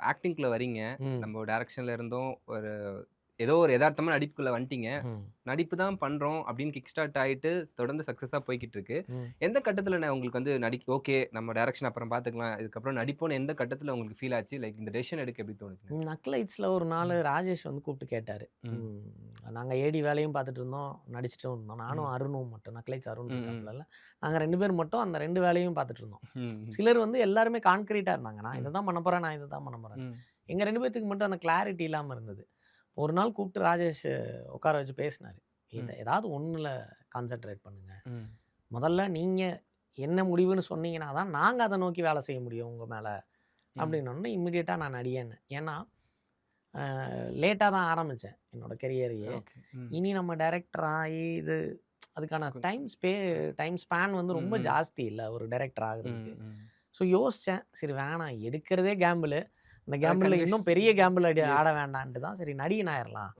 ஆக்டிங்க்குள்ள வரீங்க. ம். நம்ம டைரக்ஷன்ல இருந்தும் ஒரு ஏதோ ஒரு எதார்த்தமான நடிப்புக்குள்ள வந்துட்டீங்க. ம். நடிப்பு தான் பண்றோம் அப்படின்னு கிக் ஸ்டார்ட் ஆயிட்டு தொடர்ந்து சக்சஸா போய்க்கிட்டு இருக்கு. ம். எந்த கட்டத்துல உங்களுக்கு வந்து ஓகே நம்ம டைரக்ஷன் அப்புறம் பார்த்துக்கலாம். இதுக்கப்புறம் நடிப்போம்னு எந்த கட்டத்துல உங்களுக்கு ஃபீல் ஆச்சு? லைக் இந்த டெசிஷன் எடுக்க எப்படி தோணுச்சுங்க? நக்லைட்ஸ்ல ஒரு நாளு ம். ராஜேஷ் வந்து கூப்பிட்டு கேட்டாரு. ம். ம். நாங்க ஏடி வேலையும் பார்த்துட்டு இருந்தோம், நடிச்சுட்டும் இருந்தோம். நானும் ம். அருணும் மட்டும். நக்லைட்ஸ் அருண் ம். இருக்காப்லல்ல. நாங்க 2 பேர் மட்டும் அந்த 2 வேலையும் பார்த்துட்டு இருந்தோம். ம். சிலர் வந்து எல்லாருமே கான்கிரீட்டா இருந்தாங்க. நான் ம். இத தான் பண்ண போறேன், நான் இத தான் பண்ண போறேன்னு. ம். எங்க 2 பேத்துக்கு மட்டும் அந்த கிளாரிட்டி இல்லாம இருந்தது. ஒரு நாள் கூப்பிட்டு ராஜேஷ் உட்கார வச்சு பேசினாரு. ம். ஏதாவது ஒண்ணுல கான்சன்ட்ரேட் பண்ணுங்க. ம். முதல்ல நீங்க என்ன முடிவுன்னு சொன்னீங்கன்னா தான், நாங்க அத நோக்கி வேலை செய்ய முடியும் உங்க மேல. ம். அப்படின்னோனே இம்மீடியட்டா நான் நடிகன்னு. ஏன்னா, லேட்டா தான் ஆரம்பிச்சேன் என்னோட கெரியரையே. ஓகே. ம். இனி நம்ம டைரக்டர் ஆயி அதுக்கான கொஞ் டைம் ஸ்பேன் வந்து ம். ரொம்ப ம். ஜாஸ்தி இல்ல ஒரு டைரக்டர் ம். ஆகுறதுக்கு. ம். ஸோ யோசிச்சேன். சரி வேணாம் எடுக்கிறதே கேம்பிளு. இந்த கேம்பிள்ல கன்விஷ் இன்னும் பெரிய கேம்பிள் எஸ். ஆட வேண்டான்ட்டு தான் சரி நடிகன் ஆயிரலாம்.